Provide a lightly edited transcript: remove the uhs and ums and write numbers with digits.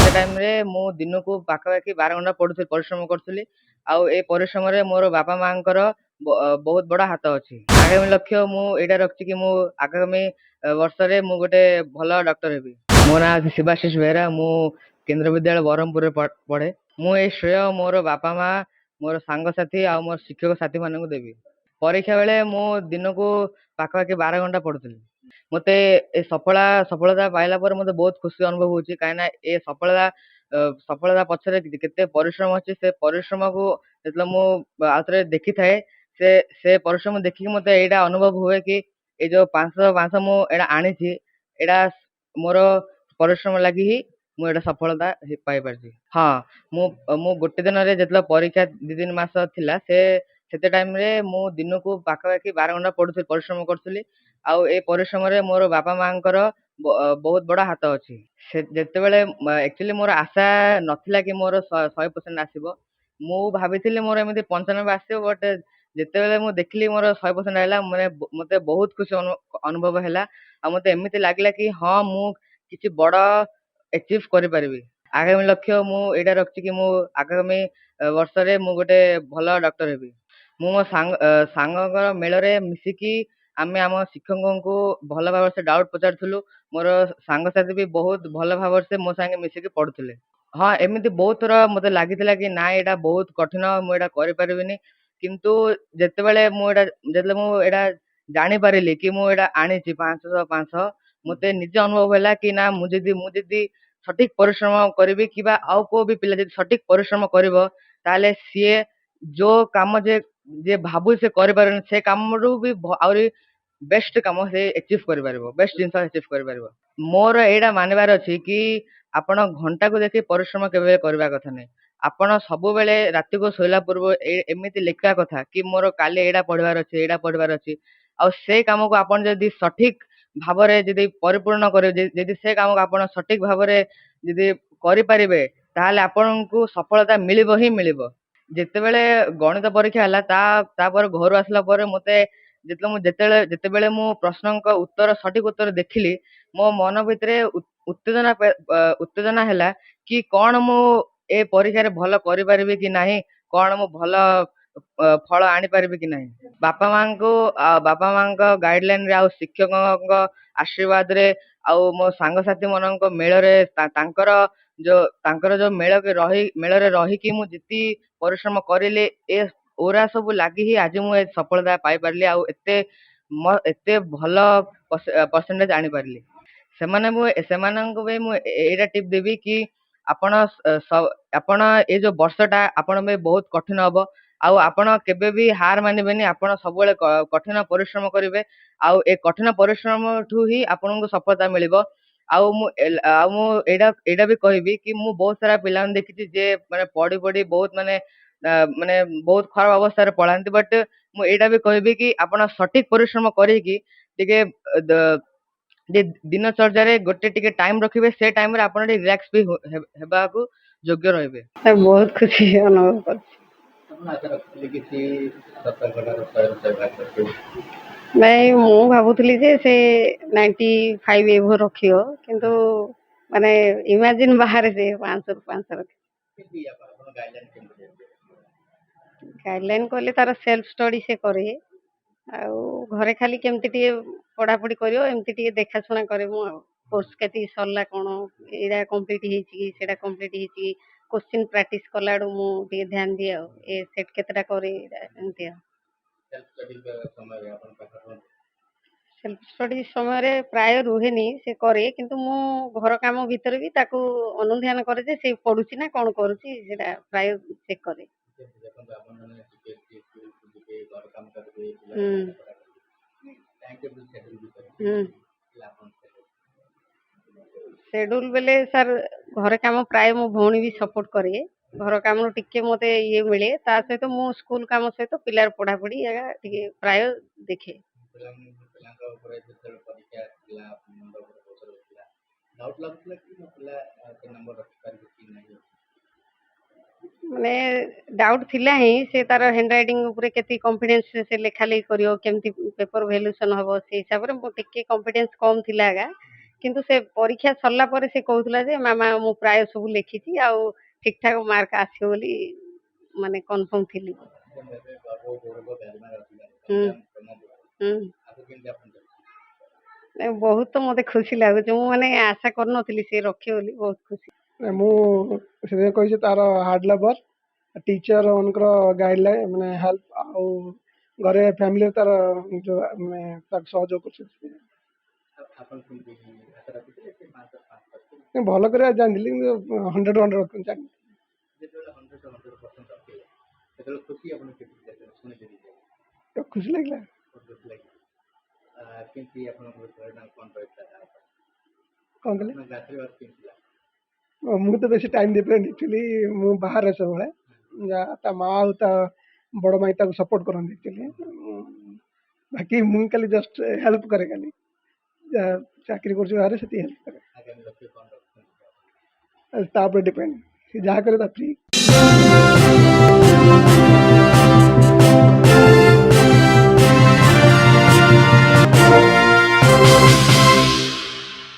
ସେ ଟାଇମ୍‌ରେ ମୁଁ ଦିନକୁ ପାଖାପାଖି 12 ଘଣ୍ଟା ପରିଶ୍ରମ କରୁଥିଲି। ଆଉ ଏ ପରିଶ୍ରମରେ ମୋର ବାପା ମାଆଙ୍କର ବହୁତ ବଡ଼ ହାତ ଅଛି। ଆଗାମୀ ଲକ୍ଷ୍ୟ ମୁଁ ଏଇଟା ରଖିଛି କି ମୁଁ ଆଗାମୀ ବର୍ଷରେ ମୁଁ ଗୋଟେ ଭଲ ଡକ୍ଟର ହେବି। ମୋ ନାଁ ଅଛି ଶିବାଶିଷ ବେହେରା। ମୁଁ କେନ୍ଦ୍ର ବିଦ୍ୟାଳୟ ବରହମପୁରରେ ପଢ଼େ। ମୁଁ ଏଇ ଶ୍ରେୟ ମୋର ବାପା ମା, ମୋର ସାଙ୍ଗସାଥି ଆଉ ମୋର ଶିକ୍ଷକ ସାଥୀମାନଙ୍କୁ ଦେବି। ପରୀକ୍ଷା ବେଳେ ମୁଁ ଦିନକୁ ପାଖାପାଖି 12 ଘଣ୍ଟା ପଢୁଥିଲି। ମତେ ଏ ସଫଳତା ପାଇଲା ପରେ ମତେ ବହୁତ ଖୁସି ଅନୁଭବ ହଉଛି, କାହିଁକିନା ଏ ସଫଳତା ପଛରେ କେତେ ପରିଶ୍ରମ ଅଛି। ସେ ପରିଶ୍ରମକୁ ଯେତେବେଳେ ମୁଁ ଆଉଥରେ ଦେଖିଥାଏ, ସେ ସେ ପରିଶ୍ରମ ଦେଖିକି ମତେ ଏଇଟା ଅନୁଭବ ହୁଏ କି ଏଇ ଯୋଉ 500 ମୁଁ ଏଇଟା ଆଣିଛି, ଏଇଟା ମୋର ପରିଶ୍ରମ ଲାଗି ହିଁ ମୁଁ ଏଇଟା ସଫଳତା ପାଇପାରିଛି। ହଁ, ମୁଁ ମୁଁ ଗୋଟେ ଦିନରେ ଯେତେବେଳେ ପରୀକ୍ଷା 2-3 ମାସ ଥିଲା, ସେତେ ଟାଇମ୍‌ରେ ମୁଁ ଦିନକୁ ପାଖାପାଖି 12 ଘଣ୍ଟା ପରିଶ୍ରମ କରୁଥିଲି। ଆଉ ଏ ପରିଶ୍ରମରେ ମୋର ବାପା ମାଆଙ୍କର ବହୁତ ବଡ଼ ହାତ ଅଛି। ସେ ଯେତେବେଳେ ଆକ୍ଚୁଆଲି ମୋର ଆଶା ନଥିଲା କି ମୋର 100% ଆସିବ। ମୁଁ ଭାବିଥିଲି ମୋର ଏମିତି 95 ଆସିବ, ବଟ୍ ଯେତେବେଳେ ମୁଁ ଦେଖିଲି ମୋର 100% ଆଇଲା, ମାନେ ମତେ ବହୁତ ଖୁସି ଅନୁଭବ ହେଲା। ଆଉ ମତେ ଏମିତି ଲାଗିଲା କି ହଁ, ମୁଁ କିଛି ବଡ଼ ଆଚିଭ୍ କରିପାରିବି। ଆଗାମୀ ଲକ୍ଷ୍ୟ ମୁଁ ଏଇଟା ରଖିଛି କି ମୁଁ ଆଗାମୀ ବର୍ଷରେ ମୁଁ ଗୋଟେ ଭଲ ଡକ୍ଟର ହେବି। ମୁଁ ମୋ ସାଙ୍ଗଙ୍କ ମେଳରେ ମିଶିକି ଆମେ ଆମ ଶିକ୍ଷକଙ୍କୁ ଭଲ ଭାବରେ ସେ ଡାଉଟ୍ ପଚାରୁଥିଲୁ। ମୋର ସାଙ୍ଗସାଥି ବି ବହୁତ ଭଲ ଭାବରେ ସେ ମୋ ସାଙ୍ଗେ ମିଶିକି ପଢୁଥିଲେ। ହଁ, ଏମିତି ବହୁତ ଥର ମତେ ଲାଗିଥିଲା କି ନାଇଁ ଏଇଟା ବହୁତ କଠିନ, ମୁଁ ଏଇଟା କରିପାରିବିନି। କିନ୍ତୁ ଯେତେବେଳେ ମୁଁ ଏଇଟା ଜାଣିପାରିଲି କି ମୁଁ ଏଇଟା ଆଣିଛି 500, ମତେ ନିଜେ ଅନୁଭବ ହେଲା କି ନା ମୁଁ ଯଦି ସଠିକ ପରିଶ୍ରମ କରିବି, କିମ୍ବା ଆଉ କୋଉ ବି ପିଲା ଯଦି ସଠିକ ପରିଶ୍ରମ କରିବ, ତାହେଲେ ସିଏ ଯୋଉ କାମ ଯିଏ ଭାବୁଛି ସେ କରିପାରିବନି, ସେ କାମରୁ ବି ଆହୁରି ବେଷ୍ଟ କାମ ସେ ଆଚିଭ୍ କରିପାରିବ, ବେଷ୍ଟ ଜିନିଷ ଆଚିଭ୍ କରିପାରିବ। ମୋର ଏଇଟା ମାନିବାର ଅଛି କି ଆପଣ ଘଣ୍ଟାକୁ ଦେଖି ପରିଶ୍ରମ କେବେ କରିବା କଥା ନାହିଁ। ଆପଣ ସବୁବେଳେ ରାତିକୁ ଶୋଇଲା ପୂର୍ବରୁ ଏମିତି ଲେଖିବା କଥା କି ମୋର କାଲି ଏଇଟା ପଢିବାର ଅଛି, ଏଇଟା ପଢିବାର ଅଛି। ଆଉ ସେଇ କାମକୁ ଆପଣ ଯଦି ସଠିକ ଭାବରେ ଯଦି ପରିପୂର୍ଣ୍ଣ କରିବେ, ଯଦି ସେ କାମକୁ ଆପଣ ସଠିକ ଭାବରେ ଯଦି କରିପାରିବେ, ତାହେଲେ ଆପଣଙ୍କୁ ସଫଳତା ମିଳିବ ହିଁ ମିଳିବ। ଯେତେବେଳେ ଗଣିତ ପରୀକ୍ଷା ହେଲା, ତାପରେ ଘରୁ ଆସିଲା ପରେ ମତେ ଯେତେବେଳେ ମୁଁ ପ୍ରଶ୍ନଙ୍କ ସଠିକ ଉତ୍ତର ଦେଖିଲି, ମୋ ମନ ଭିତରେ ଉତ୍ତେଜନା ହେଲା କି କଣ ମୁଁ ଏ ପରୀକ୍ଷାରେ ଭଲ କରିପାରିବି କି ନାହିଁ, କଣ ମୁଁ ଭଲ ଫଳ ଆଣିପାରିବି କି ନାହିଁ। ବାପା ମାଙ୍କ ଗାଇଡଲାଇନରେ ଆଉ ଶିକ୍ଷକଙ୍କ ଆଶୀର୍ବାଦରେ ଆଉ ମୋ ସାଙ୍ଗସାଥି ମାନଙ୍କ ମେଳରେ ତାଙ୍କର ଯୋଉ ମେଳରେ ରହିକି ମୁଁ ଯେତିକି ପରିଶ୍ରମ କରିଲି, ଓରା ସବୁ ଲାଗି ହିଁ ଆଜି ମୁଁ ଏ ସଫଳତା ପାଇପାରିଲି, ଆଉ ଏତେ ଭଲ ପରସେଣ୍ଟେଜ ଆଣିପାରିଲି। ସେମାନଙ୍କୁ ବି ମୁଁ ଏଇଟା ଟିପ୍ ଦେବି କି ଆପଣ ଏଇ ଯୋଉ ବର୍ଷଟା ଆପଣଙ୍କ ପାଇଁ ବହୁତ କଠିନ ହବ। ଆଉ ଆପଣ କେବେ ବି ହାର ମାନିବେନି, ଆପଣ ସବୁବେଳେ କଠିନ ପରିଶ୍ରମ କରିବେ। ଆଉ ଏ କଠିନ ପରିଶ୍ରମଠୁ ହିଁ ଆପଣଙ୍କୁ ସଫଳତା ମିଳିବ। ଆଉ ମୁଁ ଏଇଟା ବି କହିବି କି ମୁଁ ବହୁତ ସାରା ପିଲାଙ୍କୁ ଦେଖିଛି ଯେ ମାନେ ପଢି ବହୁତ ମାନେ ବହୁତ ଖରାପ ଅବସ୍ଥାରେ ପଳାନ୍ତି। ବଟ୍ ମୁଁ ଏଇଟା ବି କହିବି କି ଆପଣ ସଠିକ ପରିଶ୍ରମ କରିକି ଟିକେ ଦିନଚର୍ଯ୍ୟାରେ ଗୋଟେ ଟିକେ ଟାଇମ ରଖିବେ, ସେ ଟାଇମରେ ଆପଣ ଟିକେ ରିଲାକ୍ସ ବି ହେବାକୁ ଯୋଗ୍ୟ ରହିବେ। ବହୁତ ଖୁସି ଅନୁଭବ କରୁଛି। ନାଇଁ, ମୁଁ ଭାବୁଥିଲି ଯେ ସେ 95 ଏଭୋ ରଖିବ, କିନ୍ତୁ ମାନେ ଇମାଜିନ ବାହାରେ ସେ 500ରୁ 500 ରଖି। ଗାଇଡଲାଇନ କହିଲେ ତାର ସେଲ୍ଫ ଷ୍ଟଡି ସେ କରେ, ଆଉ ଘରେ ଖାଲି କେମିତି ଟିକେ ପଢାପଢି କରିବ, ଏମିତି ଟିକେ ଦେଖାଶୁଣା କରେ। ମୁଁ ଆଉ କୋର୍ସ କେତିକି ସରିଲା, କଣ ଏଇଟା କମ୍ପ୍ଲିଟ ହେଇଛି କି ସେଇଟା କମ୍ପ୍ଲିଟ ହେଇଛି କି, କୋଶ୍ଚିନ୍ ପ୍ରାକ୍ଟିସ କଲା ବେଳକୁ ମୁଁ ଟିକେ ଧ୍ୟାନ ଦିଏ। ଆଉ ଏ ସେଟ୍ କେତେଟା କରେ, ଏମିତି ଆଉ। ସେଲ୍ଫ ଷ୍ଟଡି ସମୟରେ ପ୍ରାୟ ରୁହେନି, ସେ କରେ, କିନ୍ତୁ ମୁଁ ଘର କାମ ଭିତରେ ବି ତାକୁ ଅନୁଧ୍ୟାନ କରେ ଯେ ସେ ପଢୁଛି ନା କଣ କରୁଛି, ସେଟା ପ୍ରାୟ ଚେକ୍ କରେ। ସେଡ୍ୟୁଲ ବେଲେ ସାର୍, ଘରେ କାମ ପ୍ରାୟ ମୋ ଭଉଣୀ ବି ସପୋର୍ଟ କରେ। ଘର କାମରୁ ଟିକେ ମତେ ଇଏ ମିଳେ, ତା ସହିତ ମୁଁ ସ୍କୁଲ କାମ ସହିତ ପିଲାର ପଢାପଢି ଟିକେ ପ୍ରାୟ ଦେଖେ। ମାନେ ଡାଉଟ୍ ଥିଲା ହିଁ, ସେ ତାର ହ୍ୟାଣ୍ଡ ରାଇଟିଂ ଉପରେ କେତିକି କନଫିଡେନ୍ସ ସେ ଲେଖା ଲେଖି କରିବ, କେମିତି ପେପର ଭ୍ୟାଲୁଏସନ ହବ, ସେଇ ହିସାବରେ ମୁଁ ଟିକେ କନଫିଡେନ୍ସ କମ ଥିଲା କିନ୍ତୁ ସେ ପରୀକ୍ଷା ସରିଲା ପରେ ସେ କହୁଥିଲା ଯେ ମାମା ମୁଁ ପ୍ରାୟ ସବୁ ଲେଖିଛି ଆଉ ଠିକ ଠାକ ମାର୍କ ଆସିବ ବୋଲି ମାନେ କନଫର୍ମ ଥିଲି। ହୁଁ ହୁଁ ନାଇଁ, ବହୁତ ମତେ ଖୁସି ଲାଗୁଛି। ମୁଁ ମାନେ ଆଶା କରିନଥିଲି ସେ ରଖିବ ବୋଲି, ବହୁତ ଖୁସି। ମୁଁ ସେଥିପାଇଁ କହିଛି ତାର ହାର୍ଡ ଲେବର टीचर उनकर गाइडलाइन मैंने हेल्प आउ घरे फैमिली तार जो मैं ताक सहयोग कर भल कर जानी 100 जानी खुशी लगे कौन कहले ମୁଁ ତ ବେଶୀ ଟାଇମ୍ ଦେଇପାରେନି ଆକ୍ଚୁଆଲି ମୁଁ ବାହାରେ ସବୁବେଳେ ତା ମା ଆଉ ତା ବଡ଼ ମାଇଁ ତାକୁ ସପୋର୍ଟ କରନ୍ତି ଆକ୍ଚୁଆଲି ବାକି ମୁଁ ଖାଲି ଜଷ୍ଟ ହେଲ୍ପ କରେ ଖାଲି ଯାହା ଚାକିରି କରୁଛି ବାହାରେ ସେତିକି ହେଲ୍ପ କରେ ତା ଉପରେ ଡିପେଣ୍ଡ ସେ ଯାହା କରେ ତା ଫ୍ରି